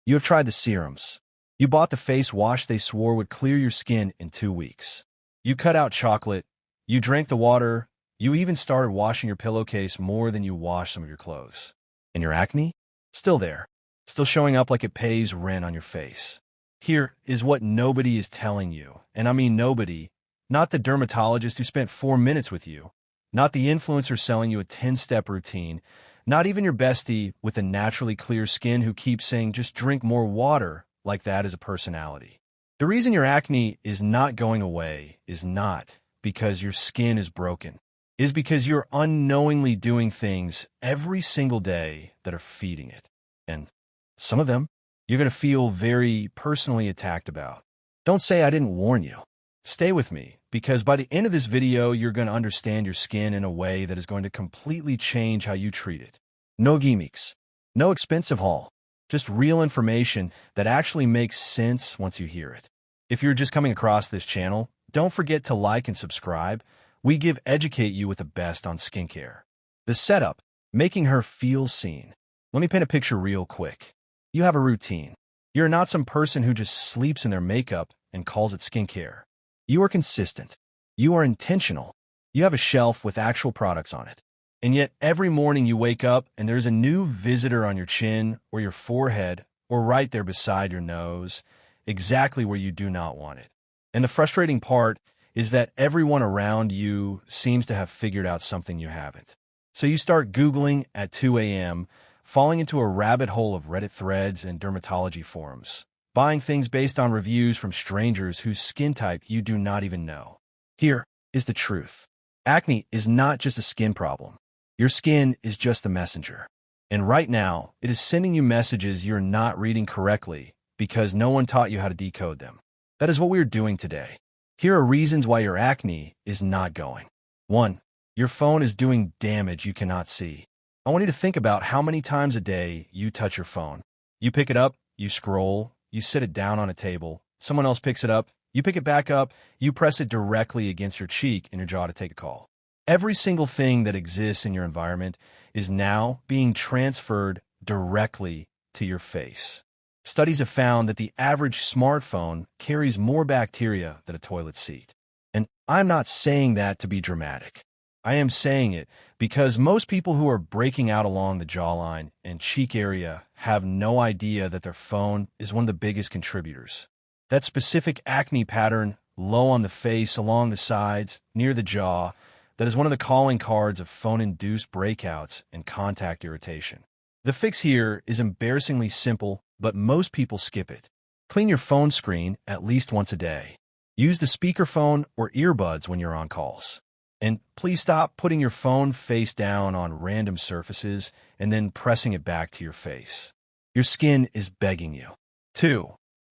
You have tried the serums. You bought the face wash they swore would clear your skin in 2 weeks. You cut out chocolate. You drank the water. You even started washing your pillowcase more than you wash some of your clothes. And your acne? Still there. Still showing up like it pays rent on your face. Here is what nobody is telling you. And I mean nobody. Not the dermatologist who spent 4 minutes with you. Not the influencer selling you a 10-step routine. Not even your bestie with a naturally clear skin who keeps saying just drink more water like that is a personality. The reason your acne is not going away is not because your skin is broken. It is because you're unknowingly doing things every single day that are feeding it. And some of them you're going to feel very personally attacked about. Don't say I didn't warn you. Stay with me, because by the end of this video, you're going to understand your skin in a way that is going to completely change how you treat it. No gimmicks, no expensive haul, just real information that actually makes sense once you hear it. If you're just coming across this channel, don't forget to like and subscribe. We educate you with the best on skincare. The setup, making her feel seen. Let me paint a picture real quick. You have a routine. You're not some person who just sleeps in their makeup and calls it skincare. You are consistent. You are intentional. You have a shelf with actual products on it. And yet every morning you wake up and there's a new visitor on your chin or your forehead or right there beside your nose, exactly where you do not want it. And the frustrating part is that everyone around you seems to have figured out something you haven't. So you start Googling at 2 a.m., falling into a rabbit hole of Reddit threads and dermatology forums, buying things based on reviews from strangers whose skin type you do not even know. Here is the truth. Acne is not just a skin problem. Your skin is just the messenger. And right now, it is sending you messages you're not reading correctly because no one taught you how to decode them. That is what we are doing today. Here are reasons why your acne is not going. 1. Your phone is doing damage you cannot see. I want you to think about how many times a day you touch your phone. You pick it up, you scroll, you sit it down on a table, someone else picks it up, you pick it back up, you press it directly against your cheek in your jaw to take a call. Every single thing that exists in your environment is now being transferred directly to your face. Studies have found that the average smartphone carries more bacteria than a toilet seat. And I'm not saying that to be dramatic. I am saying it because most people who are breaking out along the jawline and cheek area have no idea that their phone is one of the biggest contributors. That specific acne pattern low on the face, along the sides, near the jaw, that is one of the calling cards of phone-induced breakouts and contact irritation. The fix here is embarrassingly simple, but most people skip it. Clean your phone screen at least once a day. Use the speakerphone or earbuds when you're on calls. And please stop putting your phone face down on random surfaces and then pressing it back to your face. Your skin is begging you. 2.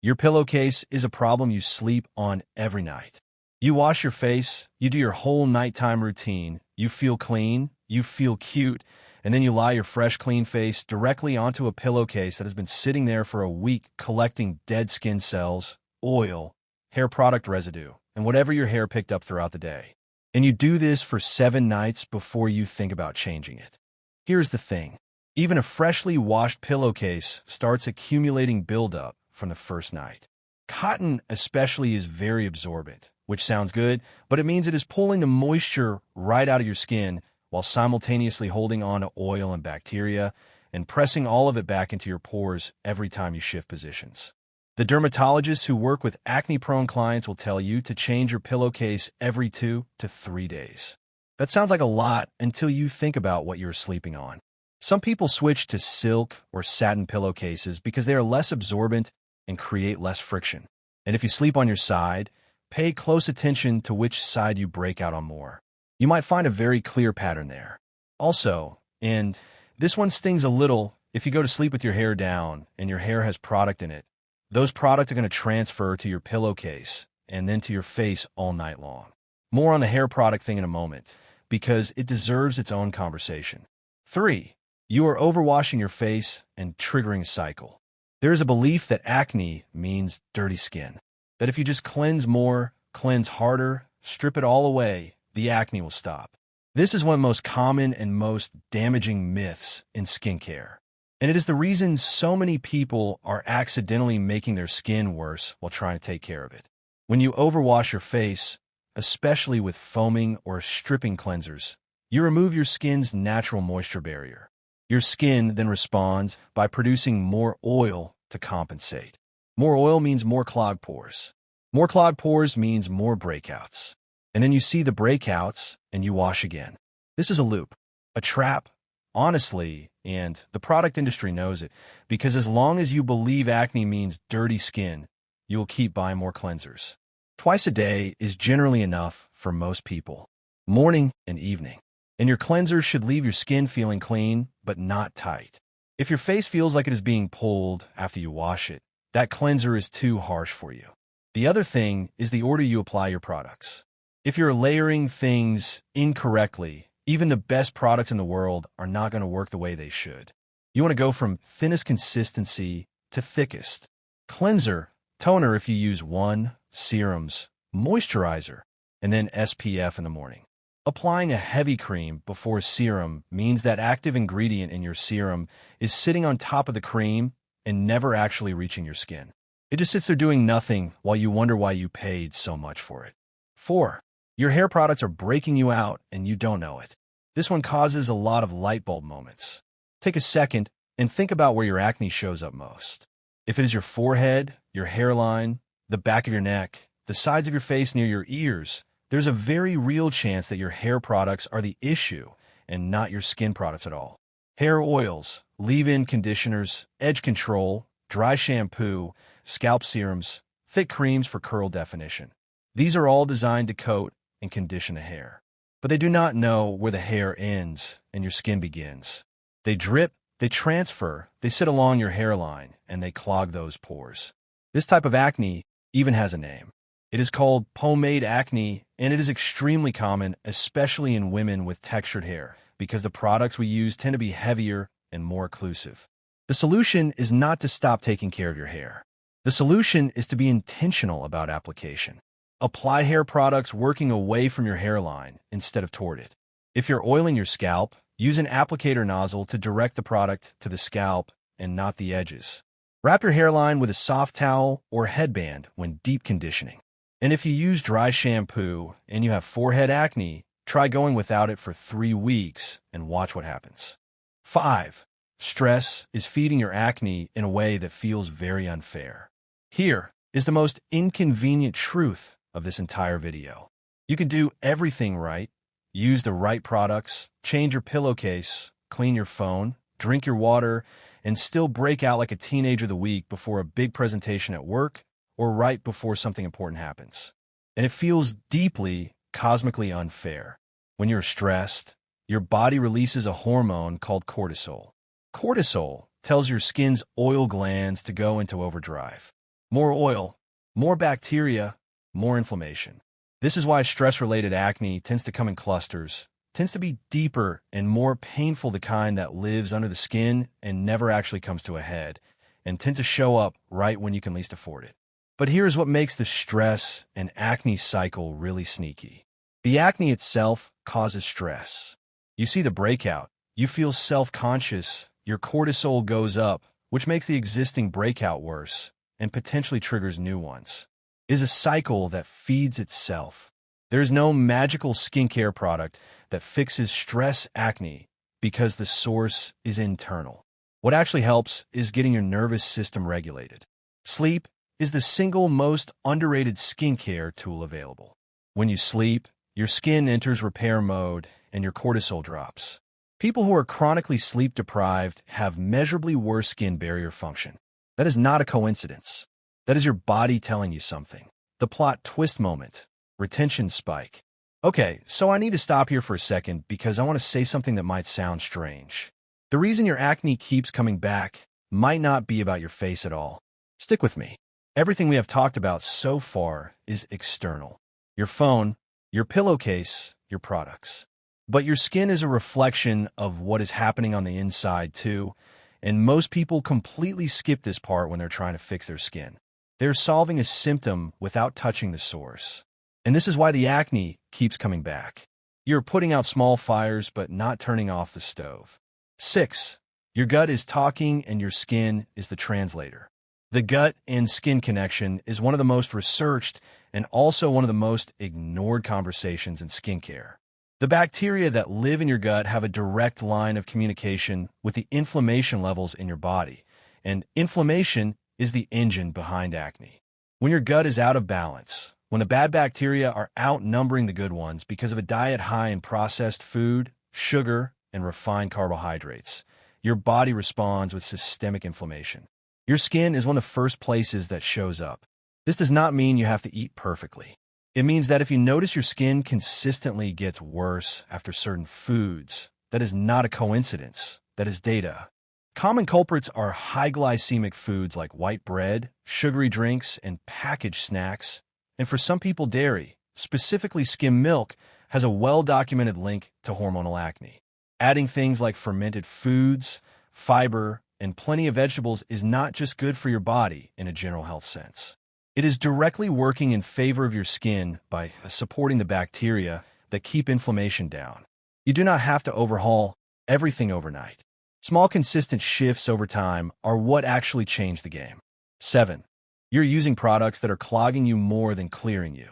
Your pillowcase is a problem you sleep on every night. You wash your face, you do your whole nighttime routine, you feel clean, you feel cute, and then you lie your fresh, clean face directly onto a pillowcase that has been sitting there for a week collecting dead skin cells, oil, hair product residue, and whatever your hair picked up throughout the day. And you do this for 7 nights before you think about changing it. Here's the thing. Even a freshly washed pillowcase starts accumulating buildup from the first night. Cotton especially is very absorbent, which sounds good, but it means it is pulling the moisture right out of your skin while simultaneously holding on to oil and bacteria and pressing all of it back into your pores every time you shift positions. The dermatologists who work with acne-prone clients will tell you to change your pillowcase every 2 to 3 days. That sounds like a lot until you think about what you're sleeping on. Some people switch to silk or satin pillowcases because they are less absorbent and create less friction. And if you sleep on your side, pay close attention to which side you break out on more. You might find a very clear pattern there. Also, and this one stings a little, if you go to sleep with your hair down and your hair has product in it, those products are going to transfer to your pillowcase and then to your face all night long. More on the hair product thing in a moment, because it deserves its own conversation. 3. You are overwashing your face and triggering a cycle. There is a belief that acne means dirty skin. That if you just cleanse more, cleanse harder, strip it all away, the acne will stop. This is one of the most common and most damaging myths in skincare. And it is the reason so many people are accidentally making their skin worse while trying to take care of it. When you overwash your face, especially with foaming or stripping cleansers, you remove your skin's natural moisture barrier. Your skin then responds by producing more oil to compensate. More oil means more clogged pores. More clogged pores means more breakouts. And then you see the breakouts and you wash again. This is a loop, a trap, honestly, and the product industry knows it, because as long as you believe acne means dirty skin, you will keep buying more cleansers. Twice a day is generally enough for most people, morning and evening. And your cleanser should leave your skin feeling clean, but not tight. If your face feels like it is being pulled after you wash it, that cleanser is too harsh for you. The other thing is the order you apply your products. If you're layering things incorrectly, even the best products in the world are not going to work the way they should. You want to go from thinnest consistency to thickest. Cleanser, toner if you use one, serums, moisturizer, and then SPF in the morning. Applying a heavy cream before serum means that active ingredient in your serum is sitting on top of the cream and never actually reaching your skin. It just sits there doing nothing while you wonder why you paid so much for it. 4. Your hair products are breaking you out and you don't know it. This one causes a lot of light bulb moments. Take a second and think about where your acne shows up most. If it is your forehead, your hairline, the back of your neck, the sides of your face near your ears, there's a very real chance that your hair products are the issue and not your skin products at all. Hair oils, leave-in conditioners, edge control, dry shampoo, scalp serums, thick creams for curl definition. These are all designed to coat and condition the hair. But they do not know where the hair ends and your skin begins. They drip, they transfer, they sit along your hairline, and they clog those pores. This type of acne even has a name. It is called pomade acne, and it is extremely common, especially in women with textured hair, because the products we use tend to be heavier and more occlusive. The solution is not to stop taking care of your hair. The solution is to be intentional about application. Apply hair products working away from your hairline instead of toward it. If you're oiling your scalp, use an applicator nozzle to direct the product to the scalp and not the edges. Wrap your hairline with a soft towel or headband when deep conditioning. And if you use dry shampoo and you have forehead acne, try going without it for 3 weeks and watch what happens. 5. Stress is feeding your acne in a way that feels very unfair. Here is the most inconvenient truth of this entire video. You can do everything right, use the right products, change your pillowcase, clean your phone, drink your water, and still break out like a teenager the week before a big presentation at work or right before something important happens. And it feels deeply, cosmically unfair. When you're stressed, your body releases a hormone called cortisol. Cortisol tells your skin's oil glands to go into overdrive. More oil, more bacteria, more inflammation. This is why stress-related acne tends to come in clusters, tends to be deeper and more painful, the kind that lives under the skin and never actually comes to a head, and tends to show up right when you can least afford it. But here's what makes the stress and acne cycle really sneaky. The acne itself causes stress. You see the breakout, you feel self-conscious, your cortisol goes up, which makes the existing breakout worse and potentially triggers new ones. It is a cycle that feeds itself. There is no magical skincare product that fixes stress acne because the source is internal. What actually helps is getting your nervous system regulated. Sleep is the single most underrated skincare tool available. When you sleep, your skin enters repair mode and your cortisol drops. People who are chronically sleep deprived have measurably worse skin barrier function. That is not a coincidence. That is your body telling you something. The plot twist moment. Retention spike. Okay, so I need to stop here for a second because I want to say something that might sound strange. The reason your acne keeps coming back might not be about your face at all. Stick with me. Everything we have talked about so far is external. Your phone, your pillowcase, your products. But your skin is a reflection of what is happening on the inside too, and most people completely skip this part when they're trying to fix their skin. They're solving a symptom without touching the source. And this is why the acne keeps coming back. You're putting out small fires but not turning off the stove. 6. Your gut is talking and your skin is the translator. The gut and skin connection is one of the most researched and also one of the most ignored conversations in skincare. The bacteria that live in your gut have a direct line of communication with the inflammation levels in your body, and inflammation is the engine behind acne. When your gut is out of balance, when the bad bacteria are outnumbering the good ones because of a diet high in processed food, sugar, and refined carbohydrates, your body responds with systemic inflammation. Your skin is one of the first places that shows up. This does not mean you have to eat perfectly. It means that if you notice your skin consistently gets worse after certain foods, that is not a coincidence. That is data. Common culprits are high glycemic foods like white bread, sugary drinks, and packaged snacks. And for some people, dairy, specifically skim milk, has a well-documented link to hormonal acne. Adding things like fermented foods, fiber, and plenty of vegetables is not just good for your body in a general health sense. It is directly working in favor of your skin by supporting the bacteria that keep inflammation down. You do not have to overhaul everything overnight. Small, consistent shifts over time are what actually change the game. 7. You're using products that are clogging you more than clearing you.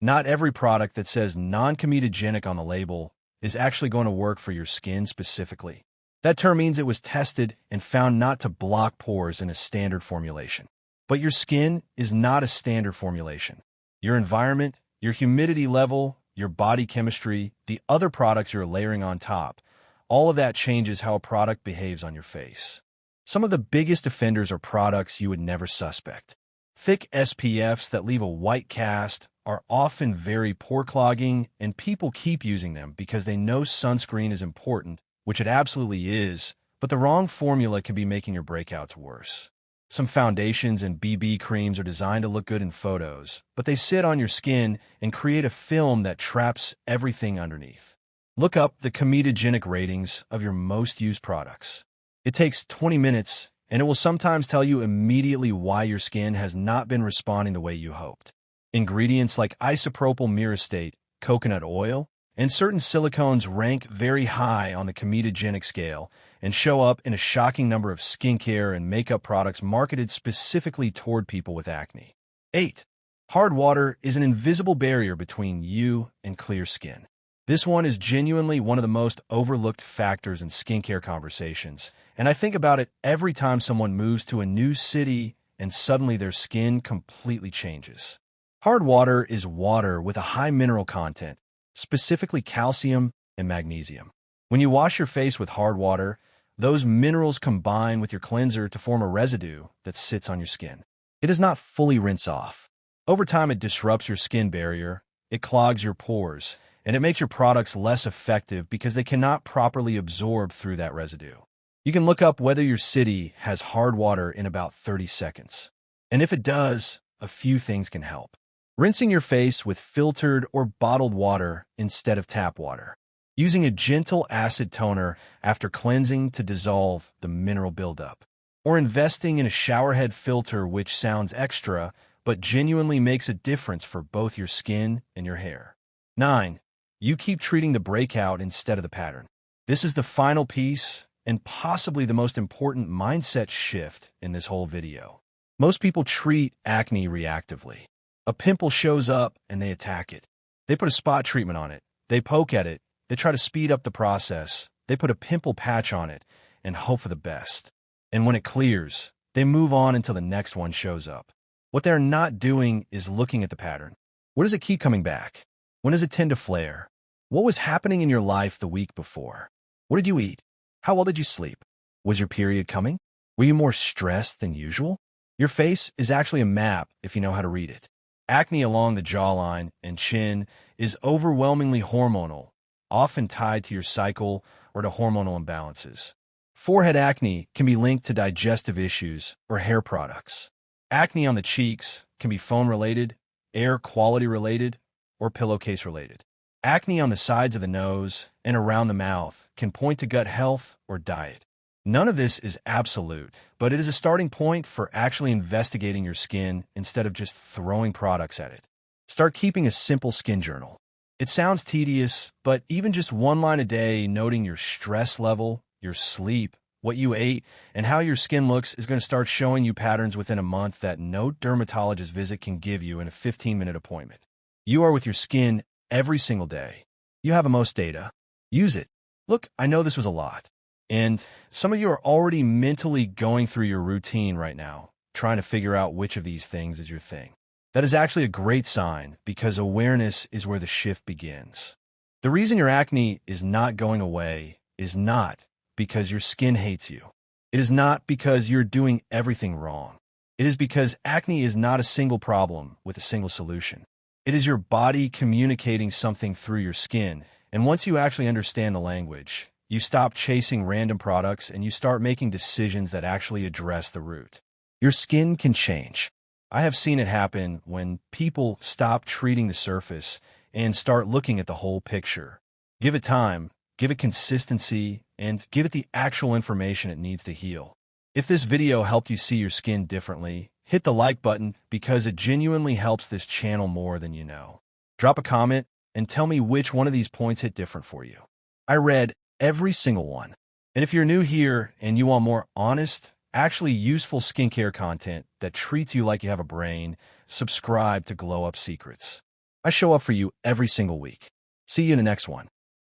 Not every product that says non-comedogenic on the label is actually going to work for your skin specifically. That term means it was tested and found not to block pores in a standard formulation. But your skin is not a standard formulation. Your environment, your humidity level, your body chemistry, the other products you're layering on top, all of that changes how a product behaves on your face. Some of the biggest offenders are products you would never suspect. Thick SPFs that leave a white cast are often very pore clogging, and people keep using them because they know sunscreen is important, which it absolutely is, but the wrong formula can be making your breakouts worse. Some foundations and BB creams are designed to look good in photos, but they sit on your skin and create a film that traps everything underneath. Look up the comedogenic ratings of your most used products. It takes 20 minutes, and it will sometimes tell you immediately why your skin has not been responding the way you hoped. Ingredients like isopropyl myristate, coconut oil, and certain silicones rank very high on the comedogenic scale and show up in a shocking number of skincare and makeup products marketed specifically toward people with acne. 8. Hard water is an invisible barrier between you and clear skin. This one is genuinely one of the most overlooked factors in skincare conversations, and I think about it every time someone moves to a new city and suddenly their skin completely changes. Hard water is water with a high mineral content, specifically calcium and magnesium. When you wash your face with hard water, those minerals combine with your cleanser to form a residue that sits on your skin. It does not fully rinse off. Over time, it disrupts your skin barrier, it clogs your pores, and it makes your products less effective because they cannot properly absorb through that residue. You can look up whether your city has hard water in about 30 seconds. And if it does, a few things can help. Rinsing your face with filtered or bottled water instead of tap water. Using a gentle acid toner after cleansing to dissolve the mineral buildup. Or investing in a showerhead filter, which sounds extra, but genuinely makes a difference for both your skin and your hair. 9. You keep treating the breakout instead of the pattern. This is the final piece and possibly the most important mindset shift in this whole video. Most people treat acne reactively. A pimple shows up and they attack it. They put a spot treatment on it. They poke at it. They try to speed up the process. They put a pimple patch on it and hope for the best. And when it clears, they move on until the next one shows up. What they're not doing is looking at the pattern. Where does it keep coming back? When does it tend to flare? What was happening in your life the week before? What did you eat? How well did you sleep? Was your period coming? Were you more stressed than usual? Your face is actually a map if you know how to read it. Acne along the jawline and chin is overwhelmingly hormonal, often tied to your cycle or to hormonal imbalances. Forehead acne can be linked to digestive issues or hair products. Acne on the cheeks can be phone-related, air quality-related, or pillowcase-related. Acne on the sides of the nose and around the mouth can point to gut health or diet. None of this is absolute, but it is a starting point for actually investigating your skin instead of just throwing products at it. Start keeping a simple skin journal. It sounds tedious, but even just one line a day noting your stress level, your sleep, what you ate, and how your skin looks is going to start showing you patterns within a month that no dermatologist visit can give you in a 15-minute appointment. You are with your skin every single day. You have the most data. Use it. Look, I know this was a lot. And some of you are already mentally going through your routine right now, trying to figure out which of these things is your thing. That is actually a great sign because awareness is where the shift begins. The reason your acne is not going away is not because your skin hates you. It is not because you're doing everything wrong. It is because acne is not a single problem with a single solution. It is your body communicating something through your skin, and once you actually understand the language, you stop chasing random products and you start making decisions that actually address the root. Your skin can change. I have seen it happen when people stop treating the surface and start looking at the whole picture. Give it time, give it consistency, and give it the actual information it needs to heal. If this video helped you see your skin differently, hit the like button because it genuinely helps this channel more than you know. Drop a comment and tell me which one of these points hit different for you. I read every single one. And if you're new here and you want more honest, actually useful skincare content that treats you like you have a brain, subscribe to Glow Up Secrets. I show up for you every single week. See you in the next one.